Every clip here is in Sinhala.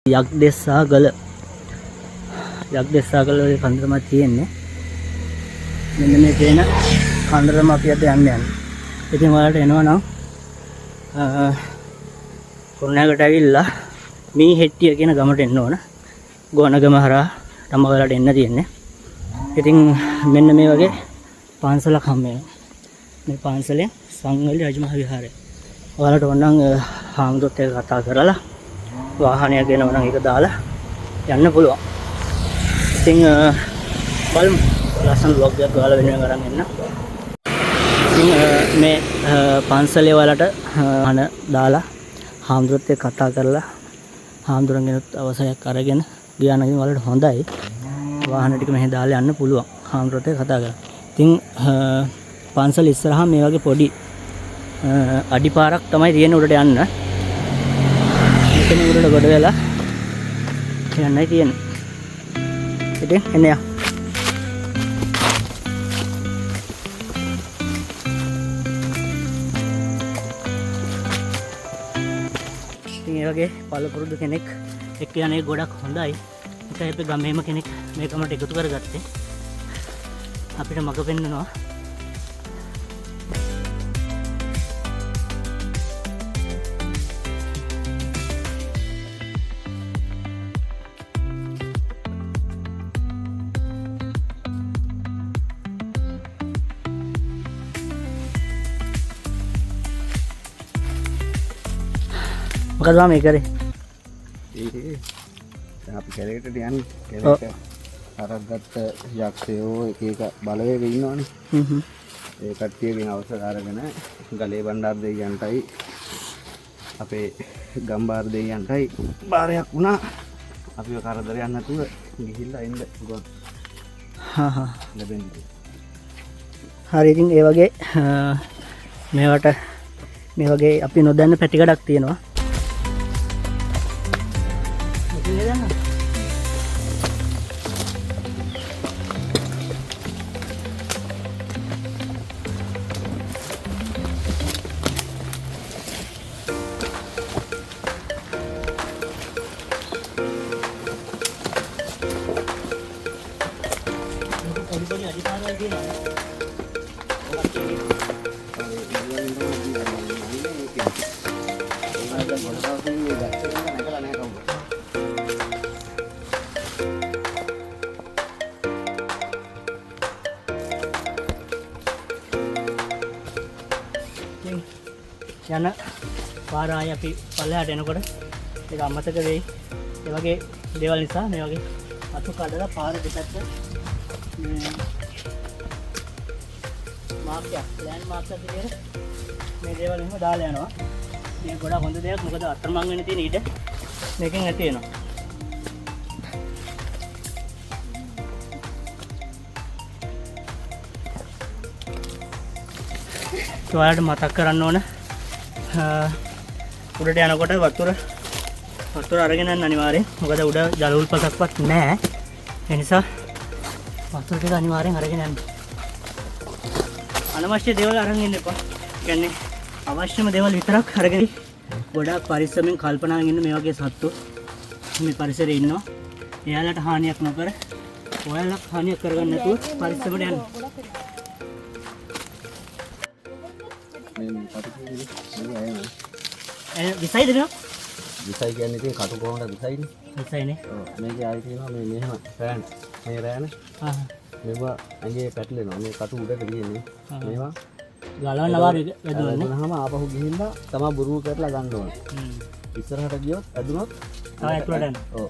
යක්දෙස්සාගල කන්දරම තියෙන්නේ. මෙන්න මේ තියෙන කන්දරම අපි අද යන්නේ. ඉතින් ඔයාලට එනවා නම් කුරුණෑගලට ඇවිල්ලා මී හෙට්ටිය කියන ගමට එන්න ඕන. ගෝනගම හරහා තමයි ඔයාලට එන්න තියෙන්නේ. ඉතින් මෙන්න මේ වගේ පාන්සලක් හම්බ වෙනවා. මේ පාන්සලෙන් සංවැලි රජමහා විහාරය. ඔයාලට ඕන නම් හාමුදුරුවොත් එක්ක කතා කරලා වාහනයක් එනවා නම් ඒක දාලා යන්න පුළුවන්. ඉතින් බලමු ලස්සන vlog එකක් ඔයාලා වෙනුවෙන් අරන් එන්න. ඉතින් මේ පන්සලේ ඔයාලට අහන දාලා හාමුදුරුවොත් එක්ක කතා කරලා හාමුදුරන්ගෙනුත් අවසරයක් අරගෙන ගියා නම් ඔයාලට හොඳයි. වාහන ටික මෙහෙ දාලා යන්න පුළුවන් හාමුදුරුවොත් එක්ක කතා කරලා. ඉතින් පන්සල ඉස්සරහා මේ වගේ පොඩි අඩිපාරක් තමයි තියෙන උඩට යන්න. මෙතන උඩට ගොඩ වෙලා යන්නයි තියෙන්නේ. ඉතින් එන්න යා. ඉතින් ඒ වගේ පළපුරුදු කෙනෙක් එක්ක යන්නේ ගොඩක් හොඳයි. ඒකයි අපේ ගමේම කෙනෙක් මේ කමට එකතු කරගත්තේ. අපිට මග පෙන්නනවා. මොකද මේ කරේ? අපි කැලේකට යන්නේ. කැලේට අරගත්ත යක්ෂයෝ එක එක බලවේග ඉන්නවනේ. ඒ කට්ටියගෙන් අවසර අරගෙන ගලේ බණ්ඩාර දෙවියන්ටයි අපේ ගම්බාර දෙවියන්ටයි බාරයක් වුණා. අපිව කරදරයක් නැතුව ගිහිල්ලා ඉන්න ගොන්. ලැබෙන්නේ. හරි ඉතින් ඒ වගේ මේ වගේ අපි නොදන්න පැතිකඩක් තියෙනවා. යන පාර ආයි අපි පල්ලෙහාට එනකොට ඒක අමතක වෙයි. ඒ වගේ දේවල් නිසා මේ වගේ අතු කඩලා පාර දෙපැත්ත මාක්යක් ලෑන්ඩ් මාක්යක් විදියට මේ දේවල් එහෙම දාලා යනවා. මේ ගොඩක් හොඳ දෙයක්. මොකද අතරමං වෙන්න තියෙන ඊට මේකෙන් ඇති වෙනවා. ඔයාලට මතක් කරන්න ඕන උඩට යනකොට වතුර අරගෙන යන්න අනිවාර්යෙන්. මොකද උඩ ජල උල්පතක්වත් නැහැ. ඒ නිසා වතුර ටික අනිවාර්යෙන් අරගෙන යන්න. අනවශ්‍ය දේවල් අරන් ඉන්න එපා. කියන්නේ අවශ්‍යම දේවල් විතරක් අරගෙන. ගොඩාක් පරිස්සමෙන් කල්පනාවෙන් ඉන්න මේ වගේ සත්තු මේ පරිසරයේ ඉන්නවා. එයාලට හානියක් නොකර ඔයාලට හානියක් කරගන්න නැතුව පරිස්සමට යන්න. විසයි දෙනවා. විසයි කියන්නේ ඉතින් කටු කොහොමද විසයිනේ? විසයිනේ. ඔව් මේකේ ආයි තියෙනවා මේ මෙහෙම රෑන. මේ රෑන. මේවා ඇඟේ පැටලෙනවා. මේ කටු උඩට ගියන්නේ. මේවා ගලවන්න අමාරුයි වැදුනොත්. එතනම ආපහු ගිහිල්ලා තමයි බුරුව කරලා ගන්න ඕනේ. ඉස්සරහට ගියොත් ඇදුනොත් තමයි ඇතුළට යන්න. ඔව්.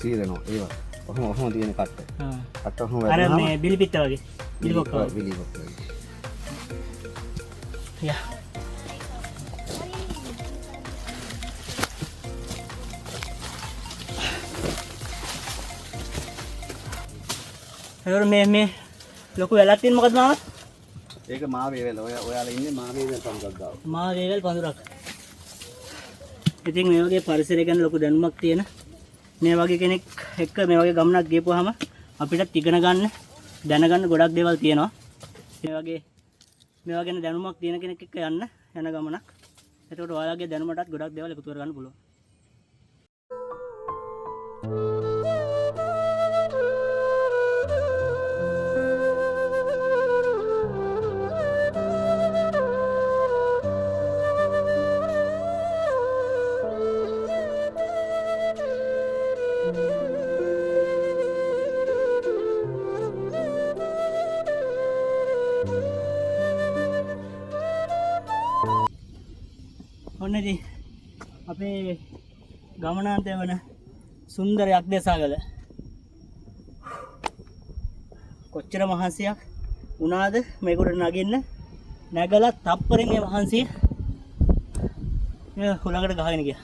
සීරනවා ඒවා. ඔහොම තියෙන කට්ට. කට්ට ඔහොම වැදුනම අර මේ බිලිපිත්ත වගේ. බිලිපොක්ක වගේ. බිලිපොක්ක වගේ. යා. මේ ලොකු වැලක් තියෙන මොකද මාවත්? ඒක මාවේවැල. ඔයාලා ඉන්නේ මාවේවැල් පඳුරක් ගාව. මාවේවැල් පඳුරක්. ඉතින් මේ වගේ පරිසරය ගැන ලොකු දැනුමක් තියෙන මේ වගේ කෙනෙක් එක්ක මේ වගේ ගමනක් ගියපුවාම අපිට ඉගෙන ගන්න දැනගන්න ගොඩක් දේවල් තියෙනවා. මේ වගේ මේවා ගැන දැනුමක් තියෙන කෙනෙක් එක්ක යන ගමනක්. එතකොට ඔයාලගේ දැනුමටත් ගොඩක් දේවල් එකතු කරගන්න පුළුවන්. ඔන්න ඉතින් අපේ ගමනාන්තය වන සුන්දර යක්දෙසාගල කොච්චර මහන්සියක් වුණාද මේකට නගින්න නැගලා තප්පරෙන් මේ මහන්සිය හුලඟට ගහගෙන ගියා.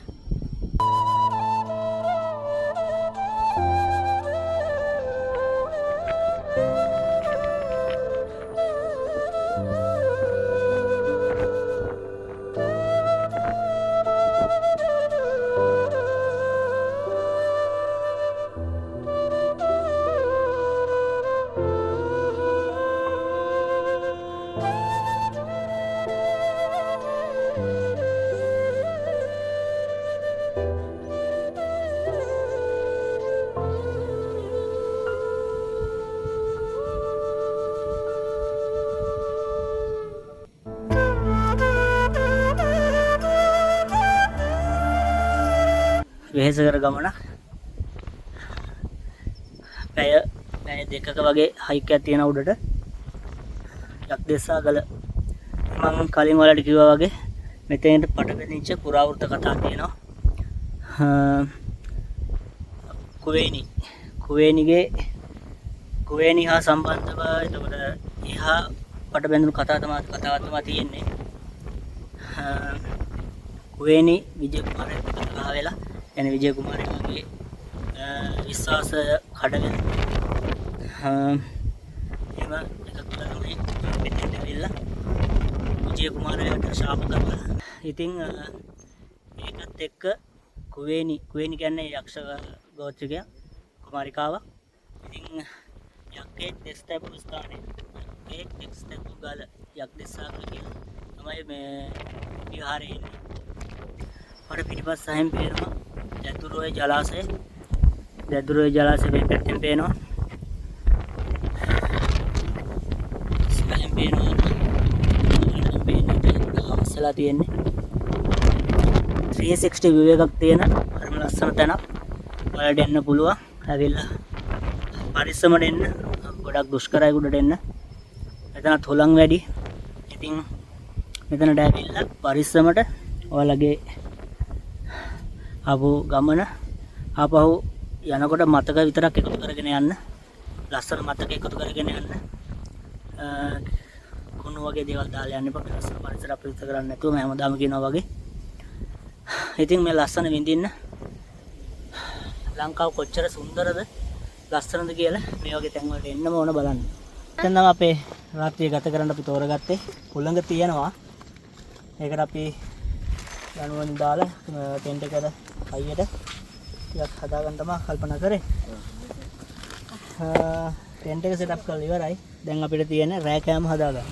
වෙහෙස කර ගමන පැය දෙකක වගේ හයික් එකක් තියෙන උඩට යක්දෙසාගල. මම කලින් ඔයාලට කිව්වා වගේ මෙතෙන්ට පටබැඳිච්ච පුරාවෘත්ත කතා තියෙනවා. කුවේනි හා සම්බන්ධව එතකොට එහා පටබැඳුණු කතාවක් තමයි තියෙන්නේ. කුවේනි විජය කුමාරයා කතා වෙලා යන විජය කුමාරයාගේ විශ්වාසය කඩගෙන එහෙම එකක් තමයි මෙතෙන්ට ඇවිල්ලා විජය කුමාරයාට ශාප කරලා. ඉතින් ඒකත් එක්ක කුවේනි කියන්නේ යක්ෂ ගෝත්‍රිකයා කුමාරිකාවක්. ඉතින් යක්කේ දෙස්තැපු ස්ථානයේ දෙස්තැපු ගල යක්දෙසාගල කියලා තමයි මේ විහාරයේ ඉන්නේ. මට පිටිපස්සෙන් පේනවා දැදුරෝය ජලාශය. දැදුරෝය ජලාශය මේ පැත්තෙන් පේනවා. ඉස්සරහින් පේනවා අවසලා තියෙන්නේ 360 view එකක් තියෙන හරිම ලස්සන තැනක්. ඔයාලට එන්න පුළුවන්. ඇවිල්ලා පරිස්සමට එන්න. ගොඩක් දුෂ්කරයි උඩට එන්න. මෙතනත් හොලං වැඩි. ඉතින් මෙතනට ඇවිල්ලා පරිස්සමට ඔයාලගේ ආපු ගමන ආපහු යනකොට මතක විතරක් එකතු කරගෙන යන්න. ලස්සන මතක එකතු කරගෙන යන්න. කුණු වගේ දේවල් දාලා යන්න එපා. ලස්සන පරිසර අපිරිත කරන්න නැතුව මම හැමදාම කියනවා වගේ. ඉතින් මේ ලස්සන විඳින්න ලංකාව කොච්චර සුන්දරද ලස්සනද කියලා මේ වගේ තැන් වලට එන්නම ඕන බලන්න. දැන් තමයි අපේ රාත්‍රිය ගත කරන්න අපි තෝරගත්තේ. හුළඟ තියනවා. ඒකට අපි යනුවෙන් දාලා ටෙන්ට් එකට අයියට ටිකක් හදාගන්න තමයි කල්පනා කරේ. ටෙන්ට් එක සෙටප් කරලා ඉවරයි. දැන් අපිට තියෙන රෑ කෑම හදාගන්න.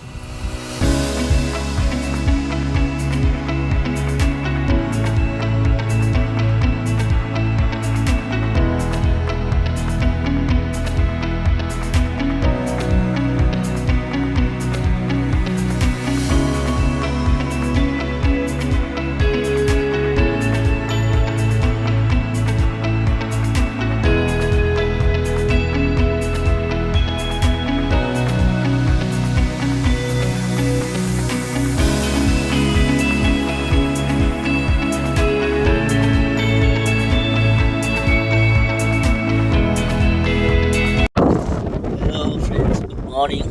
morning.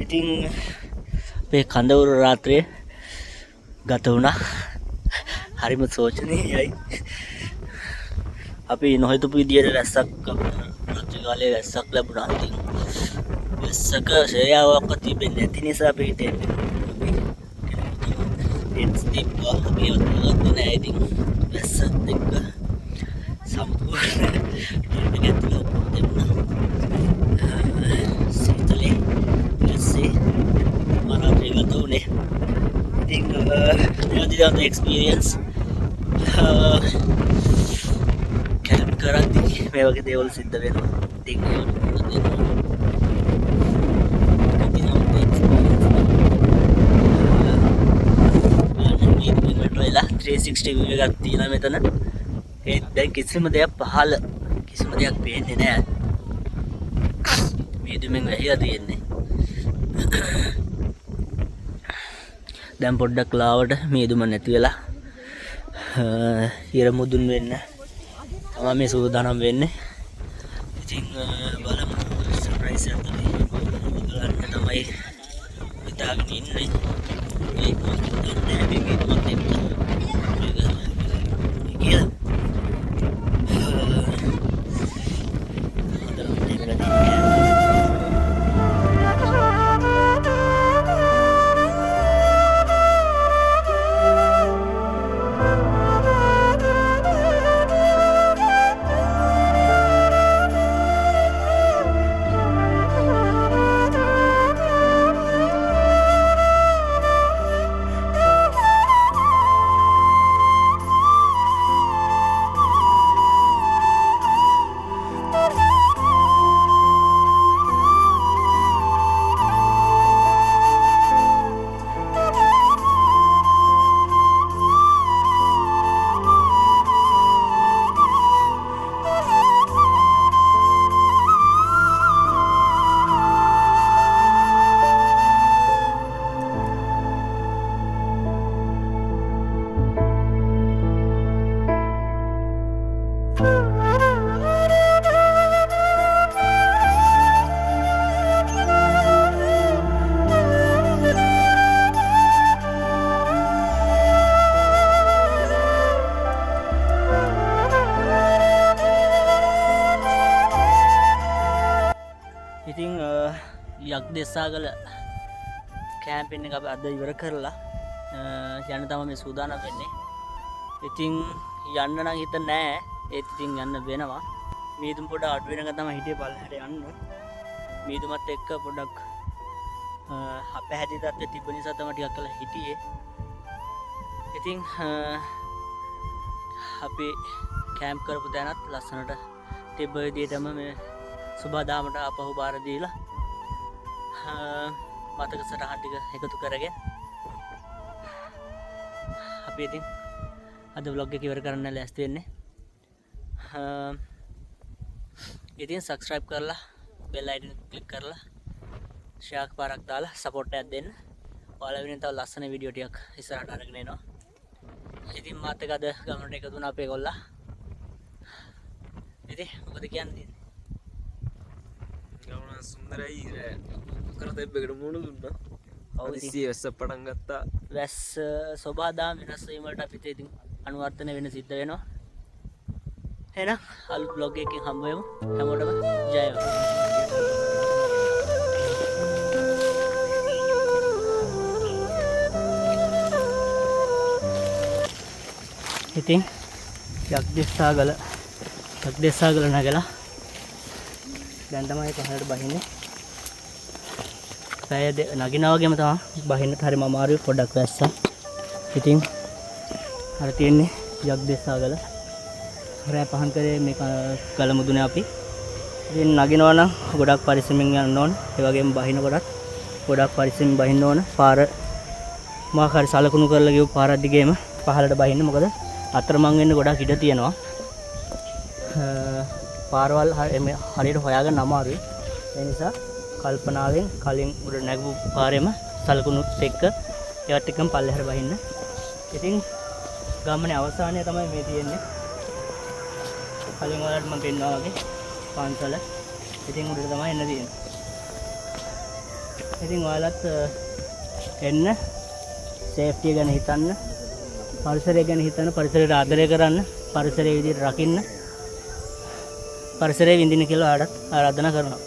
ඉතින් අපේ කඳවුරු රාත්‍රියේ ගත වුණා. හරිම සෝචනීයයි. අපි නොහිතපු විදියට රැස්සක් රාත්‍රී කාලේ රැස්සක් ලැබුණා. ඉතින් රැස්සක ශේයාවක් තිබෙන්නේ නැති නිසා අපි හිතේ අපි ඔතනත් නෑ. ඉතින් රැස්සත් එක්ක සම්පූර්ණ සීතලේ රැස්සේ මරාත්‍රී ගත වුණේ. ඉතින් that is the experience. Camp කරද්දී මේ වගේ දේවල් සිද්ධ වෙනවා. ඉතින් වෙලා 360 view එකක් තියෙනවා මෙතන. ඒත් දැන් කිසිම දෙයක් පහළ කිසිම දෙයක් පේන්නේ නැහැ. මීදුමෙන් වැහිලා තියෙන්නේ. දැන් පොඩ්ඩක් ලාවට මීදුම නැති වෙලා ඉර මුදුන් වෙන්න තමයි මේ සූදානම් වෙන්නේ. ඉතින් බලමු සර්ප්‍රයිස් එකක් තමයි තමයි හිතාගෙන ඉන්නේ. ඒක නෑ මේකත් මතෙක් කියලා. ඉතින් යක්දෙස්සාගල කැම්පින් එක අපි අද ඉවර කරලා යන්න තමයි මේ සූදානම් වෙන්නේ. ඉතින් යන්න නම් හිත නෑ. ඒත් ඉතින් යන්න වෙනවා. මීදුම් පොඩ අඩු වෙනකන් තමයි හිටියේ පල්ලෙහාට යන්න. මීදුමත් එක්ක පොඩක් අපහැදි තත්ත්වෙ තිබ්බ නිසා තමයි ටිකක් කළා හිටියේ. ඉතින් අපි කැම්ප් කරපු තැනත් ලස්සනට තිබ්බ විදිහටම මේ සුබදාමට අපහු බාර දීලා මතක සටහන් ටික එකතු කරගෙන අපි ඉතින් අද vlog එක ඉවර කරන්න ලෑස්ති වෙන්නේ. ඉතින් subscribe කරලා bell icon click කරලා share පාරක් දාලා support එකක් දෙන්න. ඔයාලා වෙනින් තව ලස්සන වීඩියෝ ටිකක් ඉස්සරහට අරගෙන එනවා. ඉතින් මාත් එක්ක අද ගමනට එකතු වුණා අපේ ගොල්ලා. ඉතින් මොකද කියන්නේ? ගමන සුන්දරයි. කරත එබ්බෙකට මුණ දුන්නා. අවශ්‍ය වැස්ස පටන් ගත්තා. වැස්ස සෝබාදාම වෙනස් වීමට අපිට ඉතින් අනුවර්තන වෙන්න සිද්ධ වෙනවා. එහෙනම් අලුත් vlog එකකින් හම්බ වෙමු. හැමෝටම ජය වේවා. ඉතින් යක්දෙස්සාගල නැගලා දැන් තමයි පහළට බහින්නේ. පැය නගිනා වගේම තමයි බහින්නත් හරිම අමාරුයි. පොඩක් වැස්සා. ඉතින් අර තියෙන්නේ යක්දෙස්සාගල. රෑ පහන් කරේ මේ ගල මුදුනේ අපි. ඉතින් නගිනවා නම් ගොඩක් පරිස්සමින් යන්න ඕන. ඒ වගේම බහින කොටත් ගොඩක් පරිස්සමින් බහින්න ඕන. පාර මාකාරි සලකුණු කරලා ගියු පාර දිගේම පහළට බහින්න. මොකද අතරමං වෙන්න ගොඩක් ඉඩ තියෙනවා. පාරවල් හරියට හොයාගන්න අමාරුයි. ඒ නිසා කල්පනාවෙන් කලින් උඩ නැගපු පාරෙම සලකුණුත් එක්ක ඒවත් එක්කම පල්ලෙහාට බහින්න. ඉතින් ගමනේ අවසානය තමයි මේ තියෙන්නේ. කලින් වලට මම පෙන්නවා වගේ පන්සල. ඉතින් උඩට තමයි එන්න තියෙන්නේ. ඉතින් ඔයාලත් එන්න සේෆ්ටි ගැන හිතන්න, පරිසරය ගැන හිතන්න, පරිසරයට ආදරය කරන්න, පරිසරයේ විදිහට රකින්න, පරිසරයේ විඳින්න කියලා ආරාධනා කරනවා.